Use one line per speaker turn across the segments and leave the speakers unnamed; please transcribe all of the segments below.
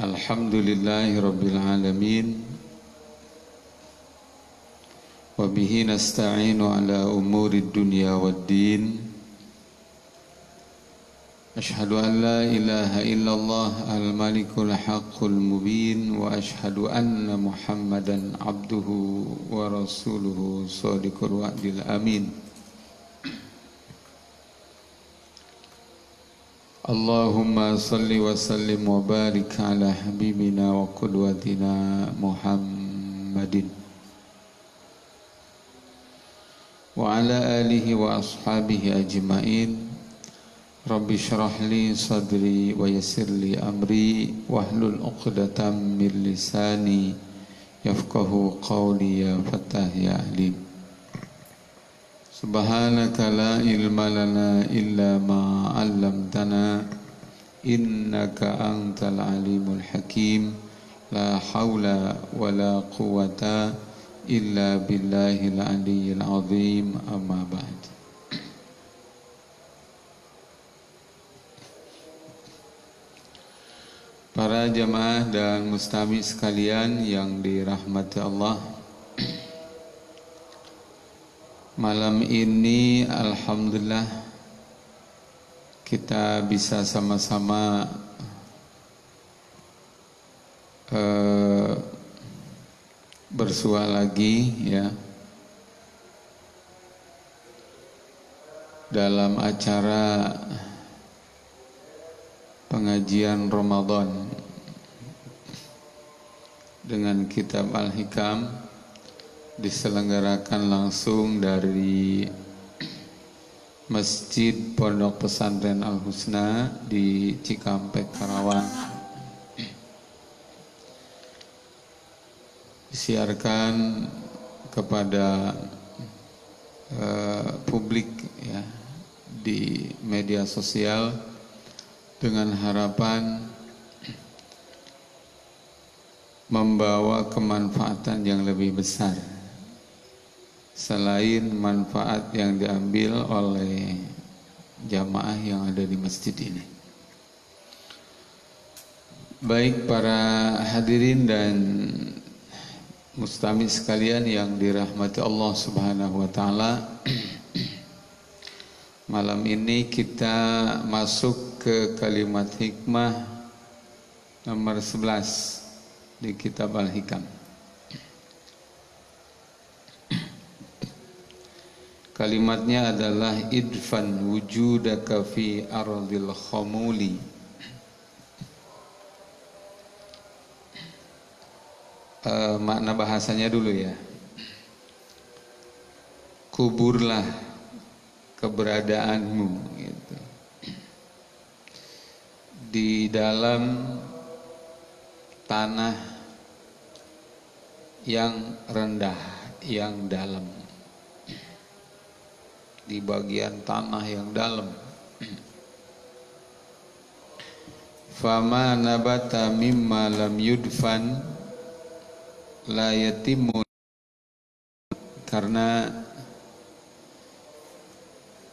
Alhamdulillahi Rabbil Alamin. Wabihi nasta'inu ala umuri dunya waddin. Ashhadu an la ilaha illallah al-malikul haqqul mubin. Wa ashhadu anna Muhammadan abduhu wa rasuluhu sadiqul wa'dil amin. Allahumma salli wa sallim wa barik ala habibina wa qudwatina Muhammadin wa ala alihi wa ashabihi ajma'in. Rabbi syrah li sadri wa yassir li amri wahlul 'uqdatam min lisani yafqahu qawli ya fattah ya alim. Subhanaka la ilma lana illa ma 'allamtana innaka antal alimul hakim. La haula wa la quwwata illa billahil aliyyil azim. Amma ba'd. Para jamaah dan mustami sekalian yang dirahmati Allah, malam ini alhamdulillah kita bisa sama-sama bersua lagi ya dalam acara pengajian Ramadan dengan kitab Al-Hikam, diselenggarakan langsung dari Masjid Pondok Pesantren Al-Husna di Cikampek, Karawang. Disiarkan kepada publik ya di media sosial dengan harapan membawa kemanfaatan yang lebih besar selain manfaat yang diambil oleh jamaah yang ada di masjid ini. Baik para hadirin dan mustami sekalian yang dirahmati Allah Subhanahu wa taala, malam ini kita masuk ke kalimat hikmah nomor 11 di kitab Al-Hikam. Kalimatnya adalah idfan wujudaka fi ardil khamuli. Makna bahasanya dulu ya. Kuburlah keberadaanmu gitu, di dalam tanah yang rendah, yang dalam, di bagian tanah yang dalam. Fama nabata mimma lam yudfan la yatimun, karena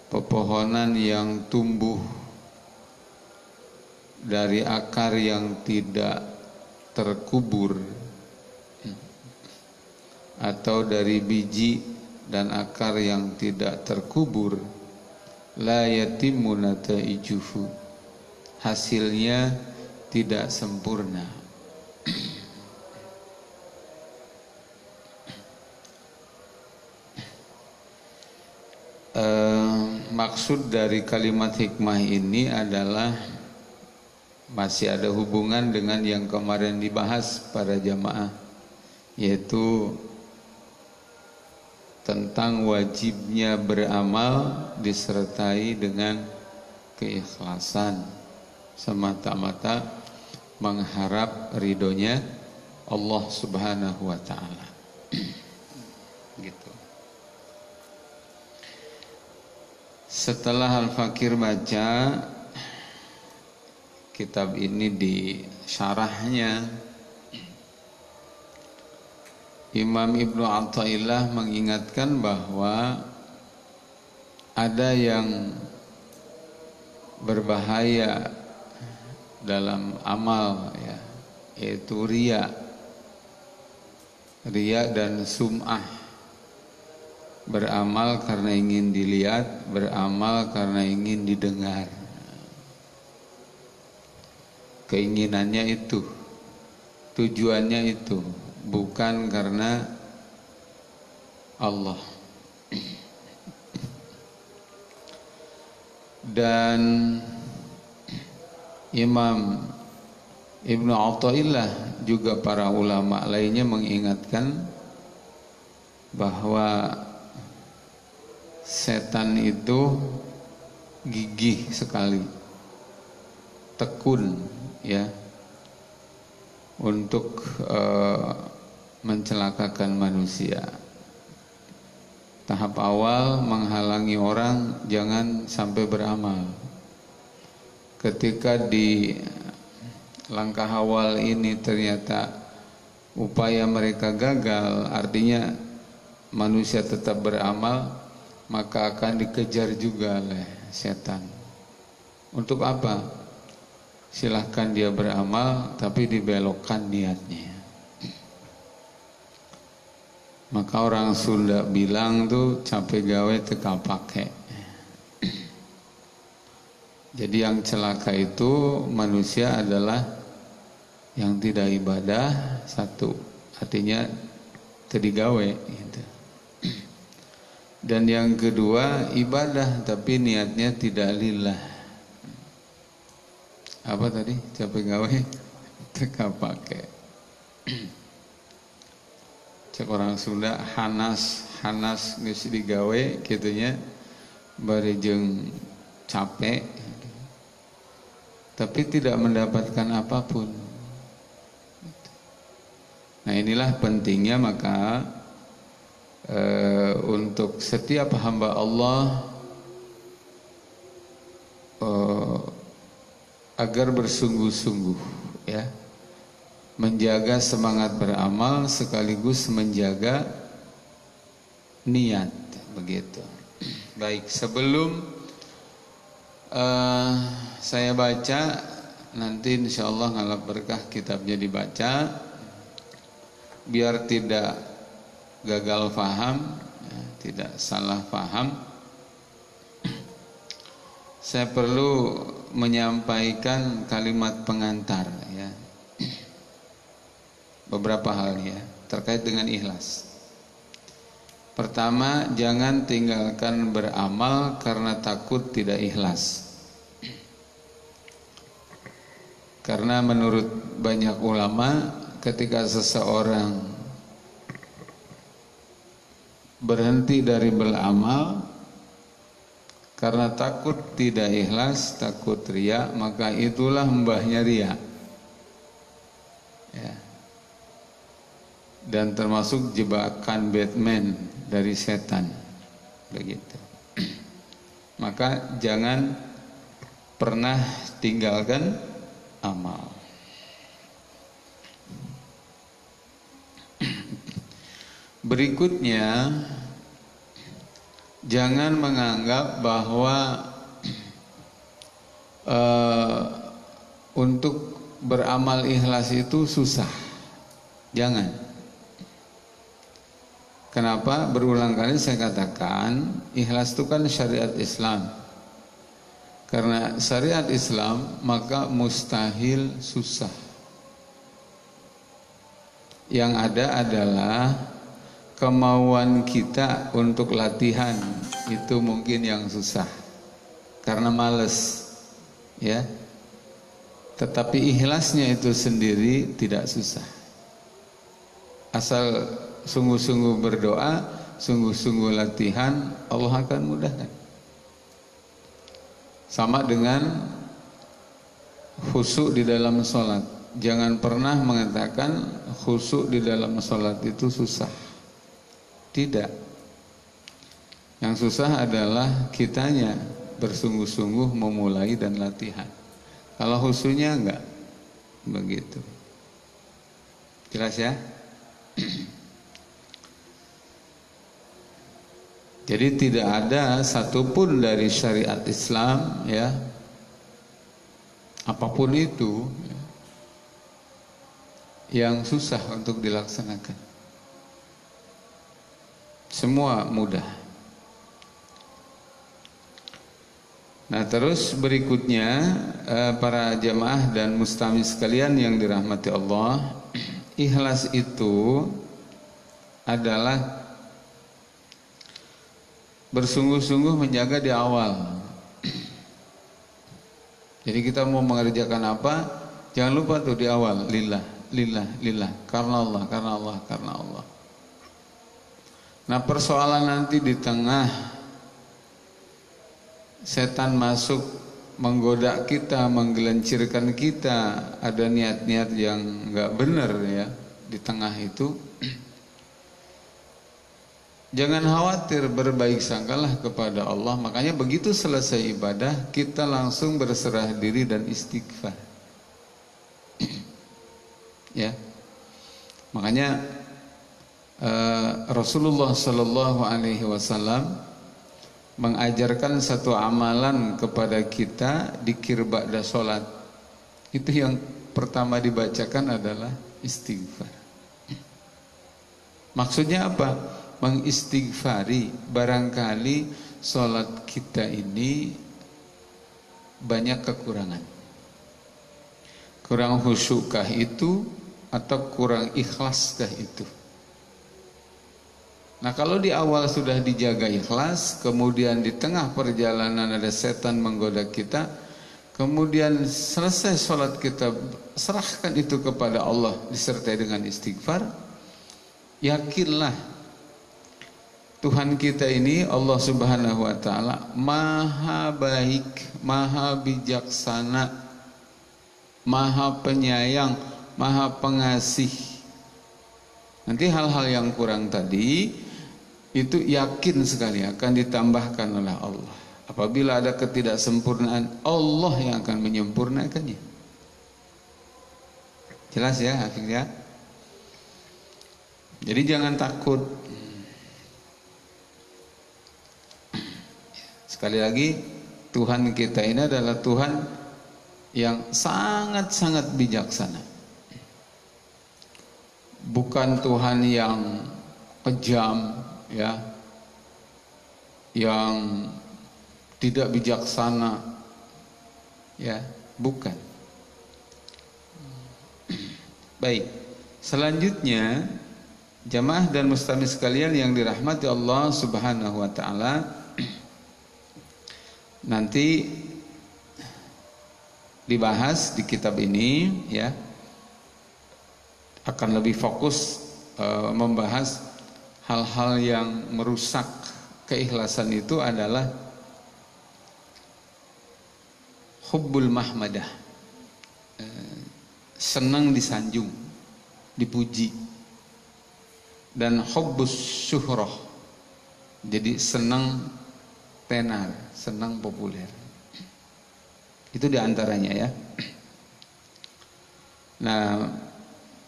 pepohonan yang tumbuh dari akar yang tidak terkubur atau dari biji dan akar yang tidak terkubur, la yatimmu nataijuhu, hasilnya tidak sempurna. Maksud dari kalimat hikmah ini adalah masih ada hubungan dengan yang kemarin dibahas para jamaah, yaitu tentang wajibnya beramal disertai dengan keikhlasan semata-mata mengharap ridhonya Allah Subhanahu wa taala. Gitu. Setelah Al-Fakir baca kitab ini di syarahnya, Imam Ibnu Athaillah mengingatkan bahwa ada yang berbahaya dalam amal ya, yaitu riya. Riya dan sum'ah. Beramal karena ingin dilihat, beramal karena ingin didengar. Keinginannya itu, tujuannya itu, bukan karena Allah. Dan Imam Ibnu Athaillah juga para ulama lainnya mengingatkan bahwa setan itu gigih sekali, tekun ya, untuk mencelakakan manusia. Tahap awal menghalangi orang jangan sampai beramal. Ketika di langkah awal ini ternyata upaya mereka gagal, artinya manusia tetap beramal, maka akan dikejar juga oleh setan. Untuk apa? Silahkan dia beramal, tapi dibelokkan niatnya. Maka orang Sunda bilang tuh capek gawe teka pake. Jadi yang celaka itu manusia adalah yang tidak ibadah, satu, artinya terdigawe gitu. Dan yang kedua ibadah tapi niatnya tidak lillah. Apa tadi? Capek gawe teka pake. Cek orang Sunda hanas geus digawe kitunya bari jeung capek tapi tidak mendapatkan apapun. Nah, inilah pentingnya maka untuk setiap hamba Allah agar bersungguh-sungguh ya, menjaga semangat beramal sekaligus menjaga niat, begitu. Baik, sebelum saya baca, nanti insyaallah ngalap berkah kitabnya dibaca, biar tidak gagal faham ya, tidak salah faham. Saya perlu menyampaikan kalimat pengantar ya, beberapa hal ya terkait dengan ikhlas. Pertama, jangan tinggalkan beramal karena takut tidak ikhlas. Karena menurut banyak ulama, ketika seseorang berhenti dari beramal karena takut tidak ikhlas, takut riya, maka itulah mbahnya riya ya. Dan termasuk jebakan Batman dari setan, begitu. Maka jangan pernah tinggalkan amal. Berikutnya, jangan menganggap bahwa untuk beramal ikhlas itu susah. Jangan. Kenapa? Berulang kali saya katakan ikhlas itu kan syariat Islam. Karena syariat Islam maka mustahil susah. Yang ada adalah kemauan kita untuk latihan, itu mungkin yang susah karena males ya. Tetapi ikhlasnya itu sendiri tidak susah. Asal sungguh-sungguh berdoa, sungguh-sungguh latihan, Allah akan mudahkan. Sama dengan khusyuk di dalam sholat. Jangan pernah mengatakan khusyuk di dalam sholat itu susah. Tidak. Yang susah adalah kitanya bersungguh-sungguh memulai dan latihan. Kalau khusyuknya enggak, begitu. Jelas ya? Jadi tidak ada satupun dari syariat Islam ya, apapun itu, yang susah untuk dilaksanakan. Semua mudah. Nah, terus berikutnya para jamaah dan mustami sekalian yang dirahmati Allah, ikhlas itu adalah bersungguh-sungguh menjaga di awal. Jadi kita mau mengerjakan apa, jangan lupa tuh di awal, lillah, lillah, lillah, karena Allah, karena Allah, karena Allah. Nah, persoalan nanti di tengah setan masuk menggoda kita, menggelincirkan kita, ada niat-niat yang nggak benar ya di tengah itu. Jangan khawatir, berbaik sangkalah kepada Allah. Makanya begitu selesai ibadah, kita langsung berserah diri dan istighfar. Ya, makanya Rasulullah Sallallahu Alaihi Wasallam mengajarkan satu amalan kepada kita dikir ba'da sholat. Itu yang pertama dibacakan adalah istighfar. Maksudnya apa? Mengistighfari, barangkali sholat kita ini banyak kekurangan. Kurang khusyukkah itu atau kurang ikhlaskah itu? Nah, kalau di awal sudah dijaga ikhlas, kemudian di tengah perjalanan ada setan menggoda kita, kemudian selesai sholat kita serahkan itu kepada Allah disertai dengan istighfar, yakinlah Tuhan kita ini, Allah Subhanahu wa Ta'ala, maha baik, maha bijaksana, maha penyayang, maha pengasih. Nanti hal-hal yang kurang tadi itu yakin sekali akan ditambahkan oleh Allah. Apabila ada ketidaksempurnaan, Allah yang akan menyempurnakannya. Jelas ya, Hafiz ya? Jadi jangan takut. Sekali lagi, Tuhan kita ini adalah Tuhan yang sangat-sangat bijaksana. Bukan Tuhan yang kejam, ya, yang tidak bijaksana, ya, bukan. Baik, selanjutnya jamaah dan mustami sekalian yang dirahmati Allah Subhanahu wa Ta'ala, nanti dibahas di kitab ini ya, akan lebih fokus membahas hal-hal yang merusak keikhlasan. Itu adalah hubbul mahmadah, senang disanjung, dipuji, dan hubbus syuhrah, jadi senang tenar, senang populer. Itu diantaranya ya. Nah,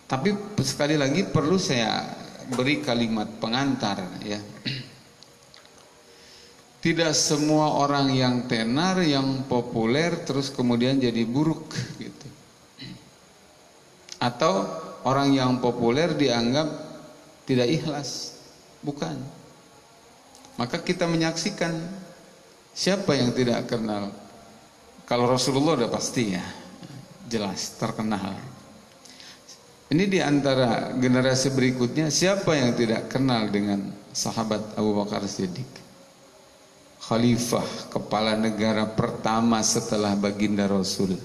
tapi sekali lagi perlu saya beri kalimat pengantar ya. Tidak semua orang yang tenar, yang populer terus kemudian jadi buruk gitu. Atau orang yang populer dianggap tidak ikhlas. Bukan. Maka kita menyaksikan siapa yang tidak kenal. Kalau Rasulullah udah pasti ya, jelas terkenal. Ini diantara generasi berikutnya, siapa yang tidak kenal dengan sahabat Abu Bakar Siddiq, khalifah kepala negara pertama setelah baginda Rasul.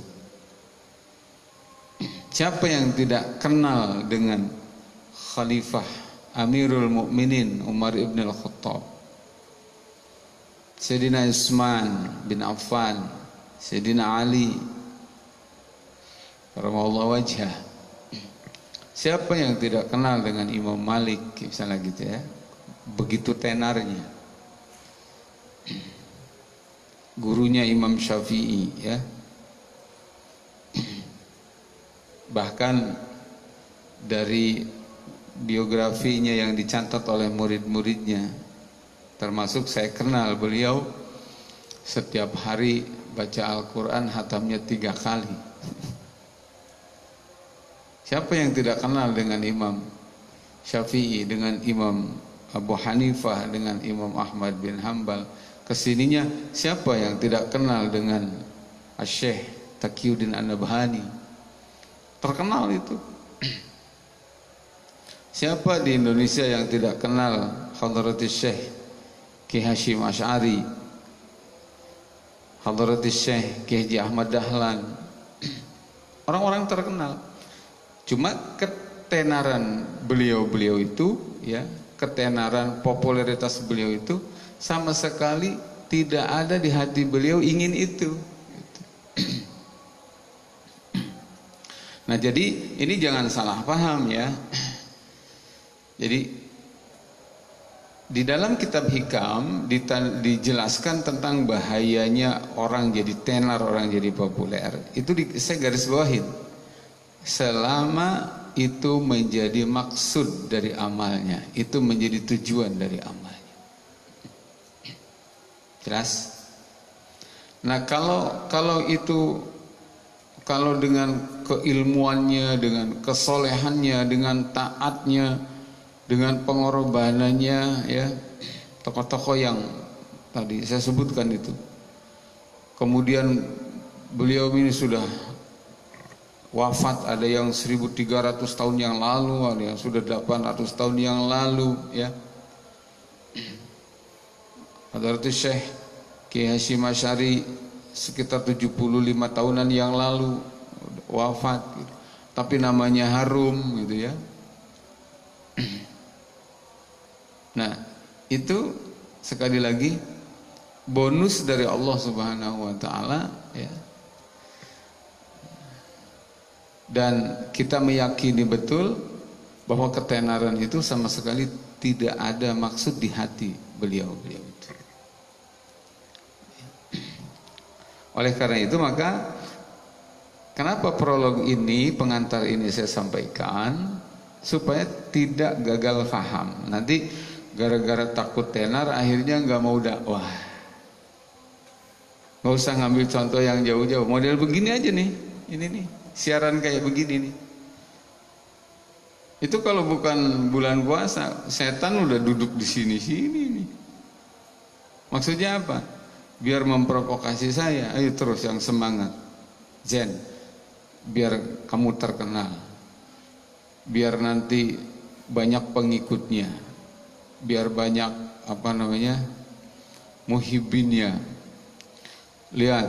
Siapa yang tidak kenal dengan khalifah Amirul Mukminin Umar ibn al-Khattab, Sayyidina Utsman bin Affan, Sayyidina Ali karamallahu wajhah. Siapa yang tidak kenal dengan Imam Malik misalnya gitu ya, begitu tenarnya. Gurunya Imam Syafi'i ya. Bahkan dari biografinya yang dicatat oleh murid-muridnya, termasuk saya kenal beliau, setiap hari baca Al-Quran hatamnya 3 kali. Siapa yang tidak kenal dengan Imam Syafi'i, dengan Imam Abu Hanifah, dengan Imam Ahmad bin Hambal? Kesininya siapa yang tidak kenal dengan Syekh Taqiyuddin An-Nabhani? Terkenal itu. Siapa di Indonesia yang tidak kenal Hadratus Syekh Ki Hasyim Asy'ari, Hadratus Syekh Ki Haji Ahmad Dahlan? Orang-orang terkenal. Cuma ketenaran beliau-beliau itu, ya, ketenaran popularitas beliau itu sama sekali tidak ada di hati beliau ingin itu. Nah, jadi ini jangan salah paham ya. Jadi di dalam kitab Hikam dijelaskan tentang bahayanya orang jadi tenar, orang jadi populer. Itu saya garis bawahin. Selama itu menjadi maksud dari amalnya, itu menjadi tujuan dari amalnya. Jelas? Nah, kalau dengan keilmuannya, dengan kesolehannya, dengan taatnya, dengan pengorbanannya, ya, tokoh-tokoh yang tadi saya sebutkan itu, kemudian beliau ini sudah wafat, ada yang 1300 tahun yang lalu, ada yang sudah 800 tahun yang lalu, ya. Hadratus Syekh Ki Hasyim Asy'ari sekitar 75 tahunan yang lalu wafat, gitu. Tapi namanya harum, gitu ya. Nah, itu sekali lagi bonus dari Allah Subhanahu wa taala, ya. Dan kita meyakini betul bahwa ketenaran itu sama sekali tidak ada maksud di hati beliau-beliau itu. Oleh karena itu maka kenapa prolog ini, pengantar ini saya sampaikan supaya tidak gagal faham. Nanti gara-gara takut tenar akhirnya nggak mau dakwah. Nggak usah ngambil contoh yang jauh-jauh. Model begini aja nih, ini nih. Siaran kayak begini nih. Itu kalau bukan bulan puasa, setan udah duduk di sini-sini nih. Maksudnya apa? Biar memprovokasi saya. Ayo terus yang semangat. Zen. Biar kamu terkenal. Biar nanti banyak pengikutnya. Biar banyak muhibinnya. Lihat.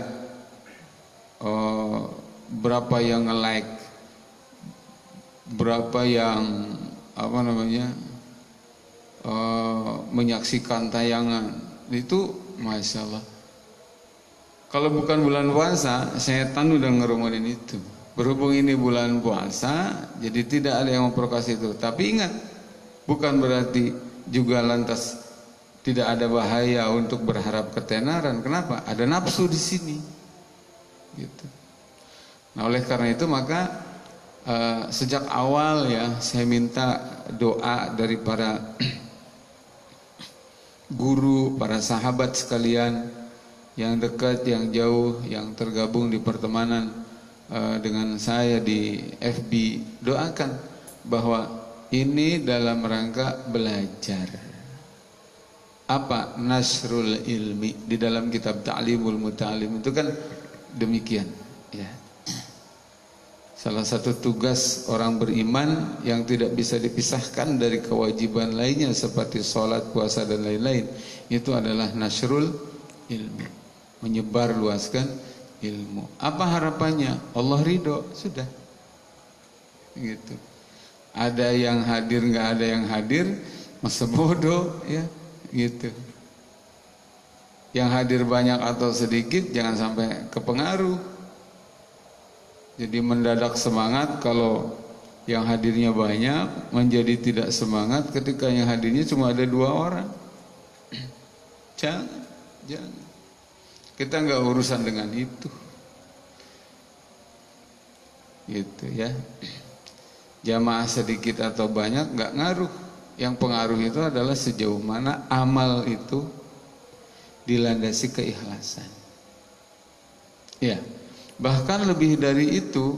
Berapa yang nge-like, berapa yang menyaksikan tayangan itu, masya Allah. Kalau bukan bulan puasa, setan udah ngerumunin itu. Berhubung ini bulan puasa, jadi tidak ada yang memprovokasi itu. Tapi ingat, bukan berarti juga lantas tidak ada bahaya untuk berharap ketenaran. Kenapa? Ada nafsu di sini, gitu. Nah, oleh karena itu maka sejak awal ya saya minta doa dari para guru, para sahabat sekalian yang dekat, yang jauh, yang tergabung di pertemanan dengan saya di FB. Doakan bahwa ini dalam rangka belajar. Apa? Nasrul ilmi. Di dalam kitab Ta'limul Muta'alim itu kan demikian, ya. Salah satu tugas orang beriman yang tidak bisa dipisahkan dari kewajiban lainnya seperti sholat, puasa dan lain-lain, itu adalah nasrul ilmi, menyebar luaskan ilmu. Apa harapannya? Allah ridho, sudah. Gitu. Ada yang hadir, nggak ada yang hadir, masa bodoh, ya, gitu. Yang hadir banyak atau sedikit jangan sampai kepengaruh. Jadi mendadak semangat kalau yang hadirnya banyak, menjadi tidak semangat ketika yang hadirnya cuma ada 2 orang. Jangan. Kita nggak urusan dengan itu. Gitu ya. Jamaah sedikit atau banyak nggak ngaruh. Yang pengaruh itu adalah sejauh mana amal itu dilandasi keikhlasan. Ya. Bahkan lebih dari itu,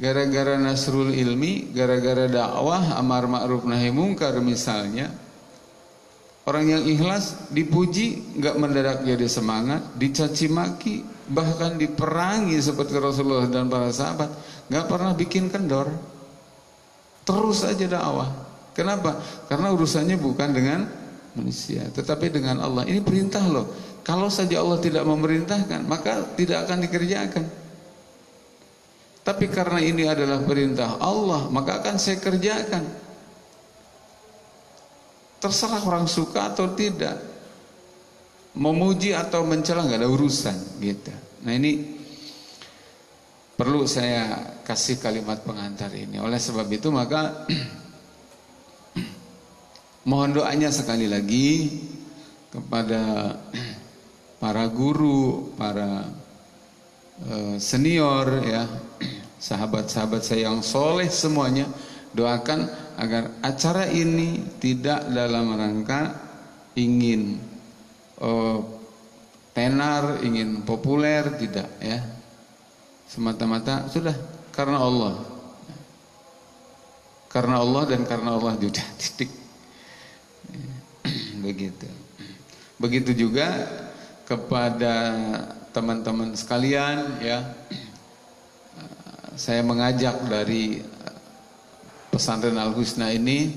gara-gara nasrul ilmi, gara-gara dakwah amar ma'ruf nahi mungkar misalnya, orang yang ikhlas dipuji nggak mendadak jadi semangat, dicaci maki, bahkan diperangi seperti Rasulullah dan para sahabat, nggak pernah bikin kendor, terus aja dakwah. Kenapa? Karena urusannya bukan dengan manusia, tetapi dengan Allah. Ini perintah loh. Kalau saja Allah tidak memerintahkan, maka tidak akan dikerjakan. Tapi karena ini adalah perintah Allah, maka akan saya kerjakan. Terserah orang suka atau tidak, memuji atau mencela nggak ada urusan gitu. Nah ini perlu saya kasih kalimat pengantar ini. Oleh sebab itu maka mohon doanya sekali lagi kepada para guru, para senior ya, sahabat-sahabat saya yang soleh semuanya, doakan agar acara ini tidak dalam rangka ingin tenar, ingin populer, tidak ya, semata-mata sudah karena Allah dan karena Allah sudah, titik. Begitu juga kepada teman-teman sekalian ya, saya mengajak dari pesantren Al-Husna ini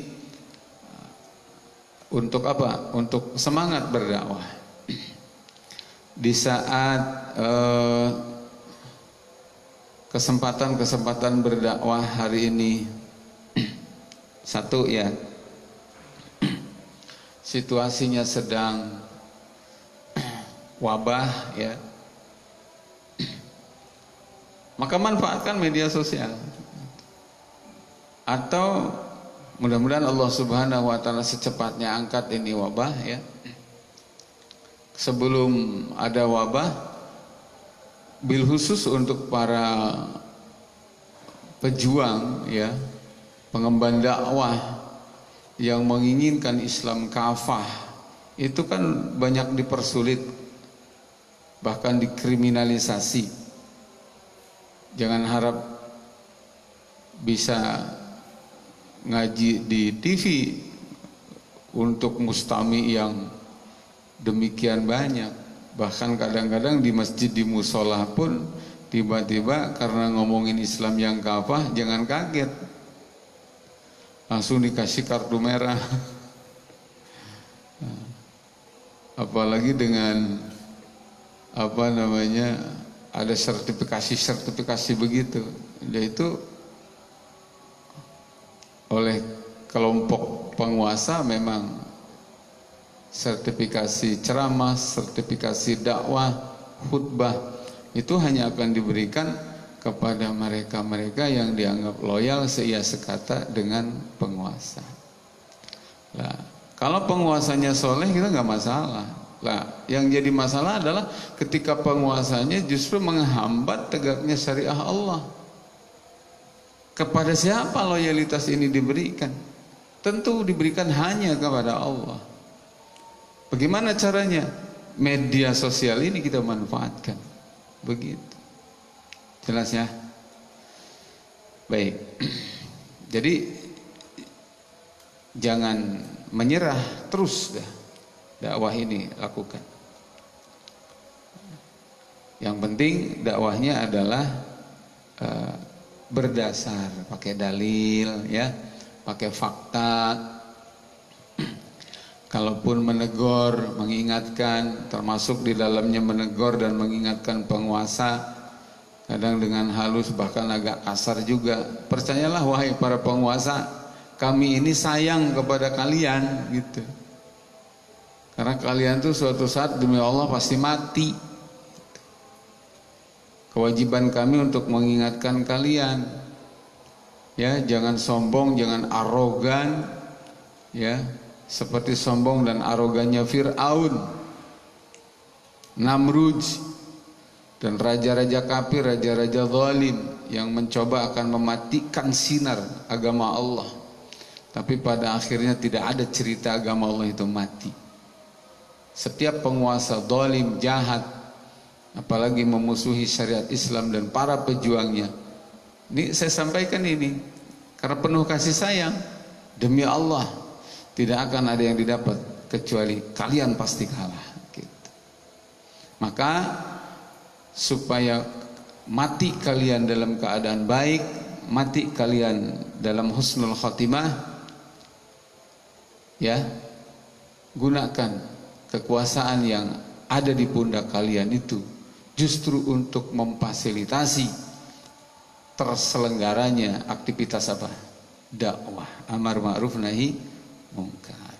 untuk apa? Untuk semangat berdakwah. Di saat kesempatan-kesempatan berdakwah hari ini, satu ya, situasinya sedang wabah ya, maka manfaatkan media sosial. Atau mudah-mudahan Allah Subhanahu wa taala secepatnya angkat ini wabah ya. Sebelum ada wabah, bil khusus untuk para pejuang ya, pengemban dakwah yang menginginkan Islam kafah, itu kan banyak dipersulit, bahkan dikriminalisasi. Jangan harap bisa ngaji di TV untuk mustami yang demikian banyak. Bahkan kadang-kadang di masjid, di musola pun tiba-tiba karena ngomongin Islam yang kafah, jangan kaget, langsung dikasih kartu merah. Apalagi dengan apa namanya, ada sertifikasi begitu. Yaitu oleh kelompok penguasa memang sertifikasi ceramah, sertifikasi dakwah, khutbah itu hanya akan diberikan kepada mereka-mereka yang dianggap loyal seia sekata dengan penguasa. Nah, kalau penguasanya soleh kita nggak masalah. Nah, yang jadi masalah adalah ketika penguasanya justru menghambat tegaknya syariah Allah. Kepada siapa loyalitas ini diberikan? Tentu diberikan hanya kepada Allah. Bagaimana caranya? Media sosial ini kita manfaatkan. Begitu. Jelas ya? Baik. Jadi jangan menyerah, terus dah dakwah ini lakukan. Yang penting dakwahnya adalah berdasar, pakai dalil ya, pakai fakta. Kalaupun menegur, mengingatkan, termasuk di dalamnya menegur dan mengingatkan penguasa, kadang dengan halus bahkan agak kasar juga. Percayalah wahai para penguasa, kami ini sayang kepada kalian gitu. Karena kalian tuh suatu saat demi Allah pasti mati. Kewajiban kami untuk mengingatkan kalian. Ya, jangan sombong, jangan arogan. Ya, seperti sombong dan arogannya Fir'aun, Namrud, dan raja-raja kafir, raja-raja zalim yang mencoba akan mematikan sinar agama Allah. Tapi pada akhirnya tidak ada cerita agama Allah itu mati. Setiap penguasa zalim, jahat, apalagi memusuhi syariat Islam dan para pejuangnya, Ini saya sampaikan ini karena penuh kasih sayang. Demi Allah, tidak akan ada yang didapat kecuali kalian pasti kalah. Gitu. Maka supaya mati kalian dalam keadaan baik, mati kalian dalam husnul khotimah, ya, gunakan kekuasaan yang ada di pundak kalian itu justru untuk memfasilitasi terselenggaranya aktivitas apa? Dakwah, amar ma'ruf nahi mungkar.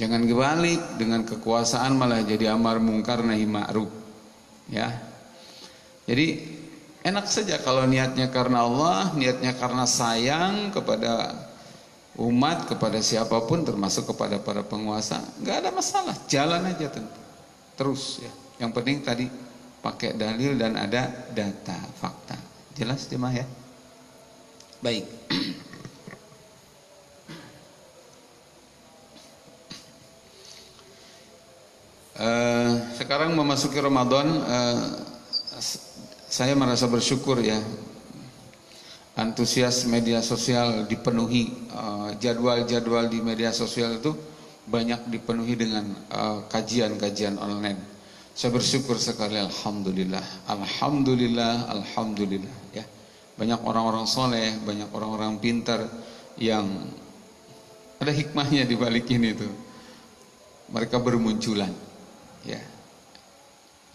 Jangan kebalik, dengan kekuasaan malah jadi amar mungkar nahi ma'ruf. Ya. Jadi enak saja kalau niatnya karena Allah, niatnya karena sayang kepada umat, kepada siapapun termasuk kepada para penguasa, nggak ada masalah, jalan aja tentu. Terus ya. Yang penting tadi pakai dalil dan ada data, fakta. Jelas jemaah ya? Baik. Sekarang memasuki Ramadan, saya merasa bersyukur ya, antusias media sosial dipenuhi, jadwal-jadwal di media sosial itu banyak dipenuhi dengan kajian-kajian online. Saya bersyukur sekali, alhamdulillah, alhamdulillah, alhamdulillah ya. Banyak orang-orang soleh, banyak orang-orang pintar yang ada hikmahnya di balik ini tuh. Mereka bermunculan. Ya.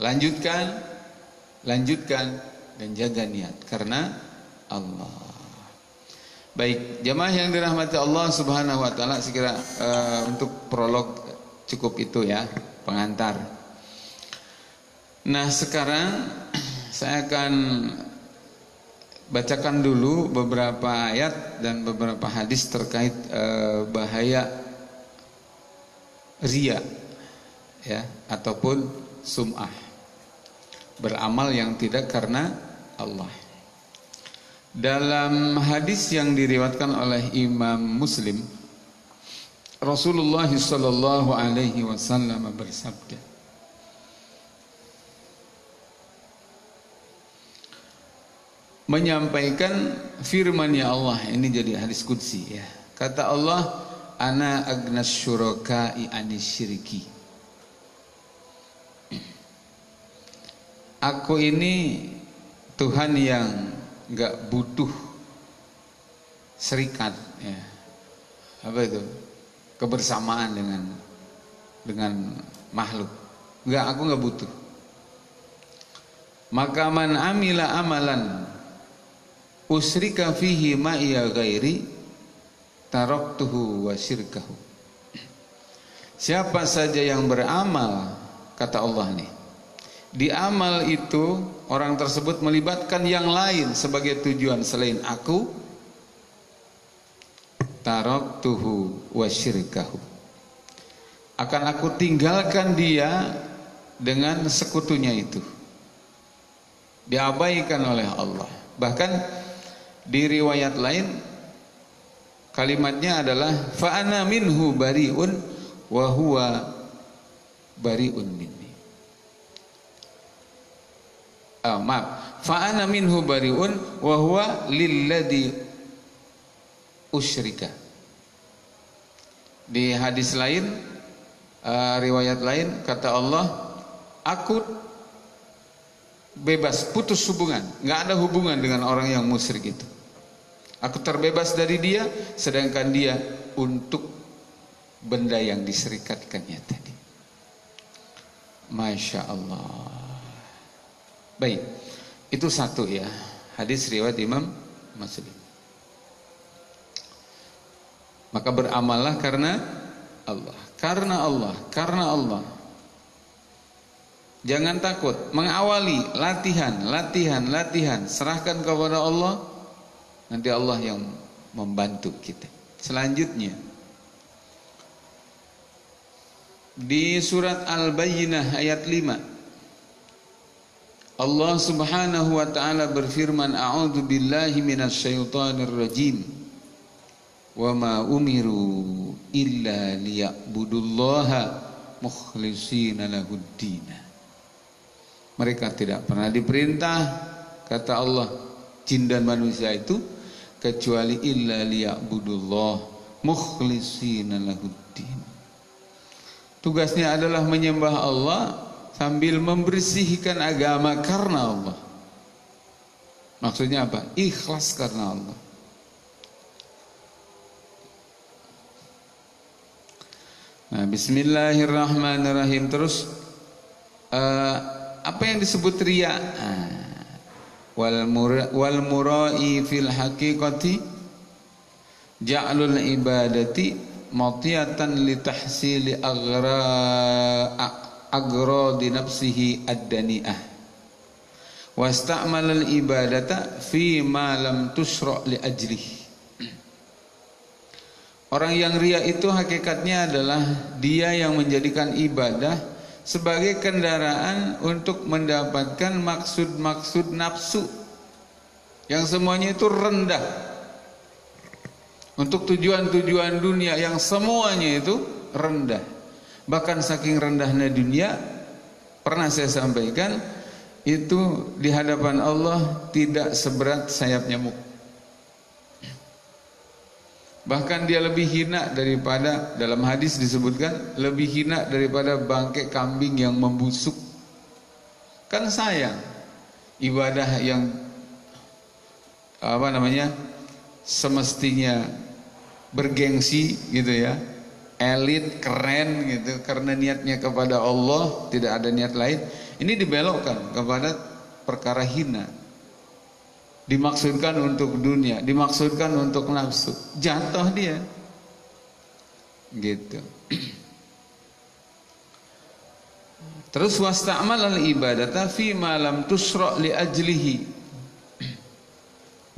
Lanjutkan dan jaga niat karena Allah. Baik, jemaah yang dirahmati Allah Subhanahu wa taala, sekira untuk prolog cukup itu ya, pengantar. Nah, sekarang saya akan bacakan dulu beberapa ayat dan beberapa hadis terkait bahaya riya ya, ataupun sum'ah, beramal yang tidak karena Allah. Dalam hadis yang diriwayatkan oleh Imam Muslim, Rasulullah sallallahu alaihi wasallam bersabda, menyampaikan firman-Nya Allah, ini jadi hadis qudsi ya. Kata Allah, ana agnas syuraka'i anisyiriki. Aku ini Tuhan yang enggak butuh serikat ya. Apa itu? Kebersamaan dengan makhluk. Enggak, aku enggak butuh. Maka man amila amalan usrika fihi ma'iya ghairi taraktuhu wa syirkahu. Siapa saja yang beramal, kata Allah nih, di amal itu orang tersebut melibatkan yang lain sebagai tujuan selain aku, taraktuhu wa syirkahu, akan aku tinggalkan dia dengan sekutunya itu, diabaikan oleh Allah. Bahkan di riwayat lain kalimatnya adalah fa ana minhu bariun wa huwa bariun minni. Fa ana minhu bariun wa huwa lilladzi usyrika. Di hadis lain, riwayat lain, kata Allah, aku bebas, putus hubungan, nggak ada hubungan dengan orang yang musyrik itu. Aku terbebas dari dia, sedangkan dia untuk benda yang diserikatkannya tadi. Masya Allah. Baik, itu satu ya, hadis riwayat Imam Muslim. Maka beramallah karena Allah, karena Allah, karena Allah. Jangan takut, mengawali latihan, serahkan kepada Allah, nanti Allah yang membantu kita. Selanjutnya di surat Al-Bayyinah ayat 5, Allah Subhanahu wa taala berfirman, a'udzu billahi minasyaitonir rajim. Wa ma umiru illa liya'budullaha mukhlishina lahuddin. Mereka tidak pernah diperintah, kata Allah, jin dan manusia itu, kecuali illa liya'budullah mukhlishina lahuddin. Tugasnya adalah menyembah Allah sambil membersihkan agama karena Allah. Maksudnya apa? Ikhlas karena Allah. Nah, bismillahirrahmanirrahim. Terus apa yang disebut riya? Wal murai fil haqiqati ja'lul ibadati matiyatan li tahsili agradi nafsihi ad-dani'ah wasta'mal al-ibadata fi ma lam tusra' li ajlih. Orang yang riya itu hakikatnya adalah dia yang menjadikan ibadah sebagai kendaraan untuk mendapatkan maksud-maksud nafsu yang semuanya itu rendah, untuk tujuan-tujuan dunia yang semuanya itu rendah. Bahkan saking rendahnya dunia, pernah saya sampaikan, itu di hadapan Allah tidak seberat sayap nyamuk. Bahkan dia lebih hina daripada, dalam hadis disebutkan, lebih hina daripada bangkai kambing yang membusuk. Kan sayang ibadah yang semestinya bergengsi gitu ya, elit, keren gitu, karena niatnya kepada Allah, tidak ada niat lain, ini dibelokkan kepada perkara hina. Dimaksudkan untuk dunia, dimaksudkan untuk nafsu, jatuh dia gitu. Terus wasta'mal al-ibadata fi ma lam tusra' li ajlihi,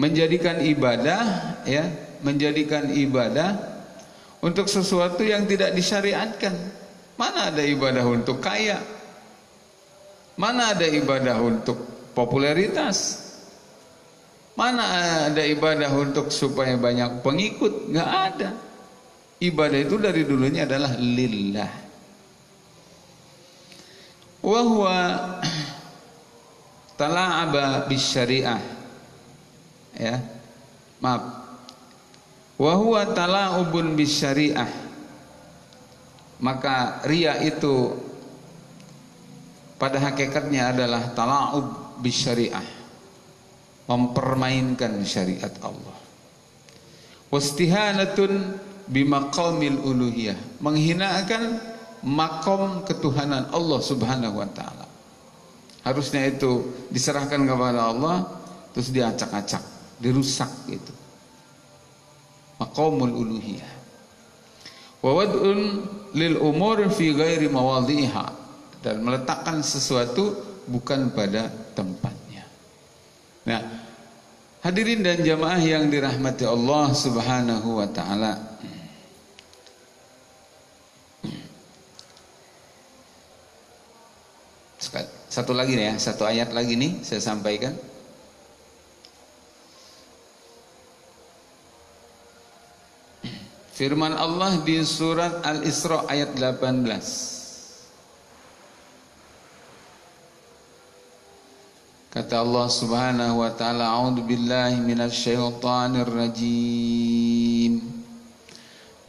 menjadikan ibadah ya, menjadikan ibadah untuk sesuatu yang tidak disyariatkan. Mana ada ibadah untuk kaya? Mana ada ibadah untuk popularitas? Mana ada ibadah untuk supaya banyak pengikut? Nggak ada. Ibadah itu dari dulunya adalah lillah. Wa huwa tala'aba bisyariah. Ya. Maaf. Wa huwa tala'ubun bisyariah. Maka riya itu pada hakikatnya adalah tala'ub bisyariah, mempermainkan syariat Allah. Wastihanatun bimaqamil uluhiyah, menghinakan makom ketuhanan Allah Subhanahu wa taala. Harusnya itu diserahkan kepada Allah, terus diacak-acak, dirusak gitu. Maqamul uluhiyah. Wa wad'un lil umur fi ghairi mawadhi'iha, dan meletakkan sesuatu bukan pada tempatnya. Nah, hadirin dan jamaah yang dirahmati Allah Subhanahu wa taala. Satu lagi nih ya, satu ayat lagi nih saya sampaikan. Firman Allah di surat Al-Isra ayat 18. Kata Allah Subhanahu wa taala, a'udzu billahi minasy syaithanir rajim.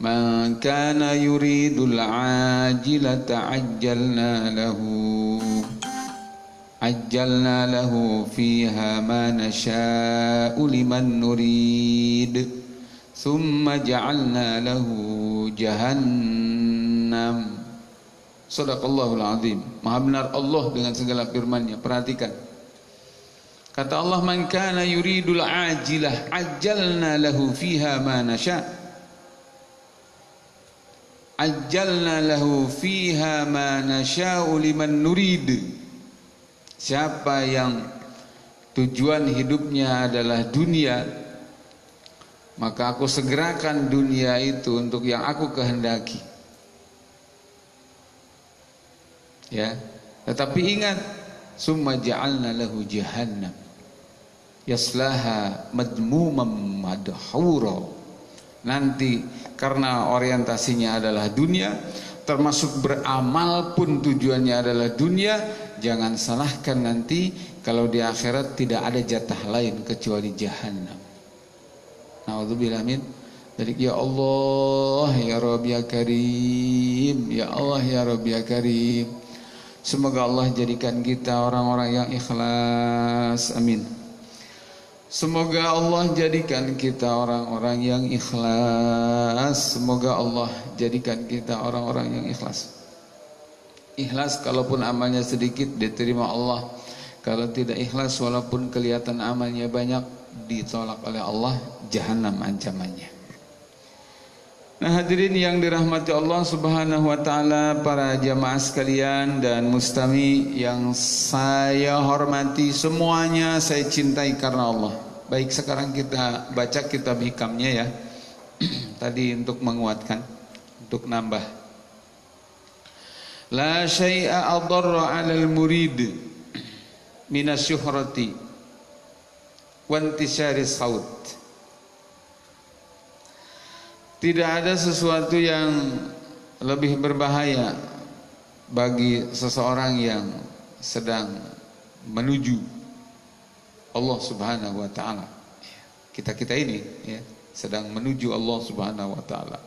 Man kana yuridul ajilata ajjalna lahu fiha ma nasha'u liman nurid. Thumma ja'alna lahu jahannam. Shadaqallahul azim. Maha benar Allah dengan segala firman-Nya. Perhatikan. Kata Allah, man kana yuridul ajilah ajjalna lahu fiha ma nasha. Ajjalna lahu fiha ma nasha'u liman nurid. Siapa yang tujuan hidupnya adalah dunia, maka aku segerakan dunia itu untuk yang aku kehendaki. Ya, tetapi ingat, summa ja'alna lahu jahannam yaslaha madmumam madhura. Nanti karena orientasinya adalah dunia, termasuk beramal pun tujuannya adalah dunia, jangan salahkan nanti Kalau di akhirat tidak ada jatah lain kecuali jahanam. Na'udzubillah min dzalik. Ya Allah ya Rabb ya Karim, ya Allah ya Rabb ya Karim. Semoga Allah jadikan kita orang-orang yang ikhlas. Amin. Semoga Allah jadikan kita orang-orang yang ikhlas. Semoga Allah jadikan kita orang-orang yang ikhlas. Ikhlas kalaupun amalnya sedikit diterima Allah. Kalau tidak ikhlas walaupun kelihatan amalnya banyak ditolak oleh Allah, jahanam ancamannya. Nah, hadirin yang dirahmati Allah Subhanahu wa taala, para jamaah sekalian dan mustami yang saya hormati semuanya, saya cintai karena Allah. Baik, sekarang kita baca kitab hikamnya ya. Tadi untuk menguatkan, untuk nambah. La syai'a adarra 'alal murid minasyuhrati wa intisyari saut. Tidak ada sesuatu yang lebih berbahaya bagi seseorang yang sedang menuju Allah Subhanahu wa taala. Kita ini ya, sedang menuju Allah Subhanahu wa taala,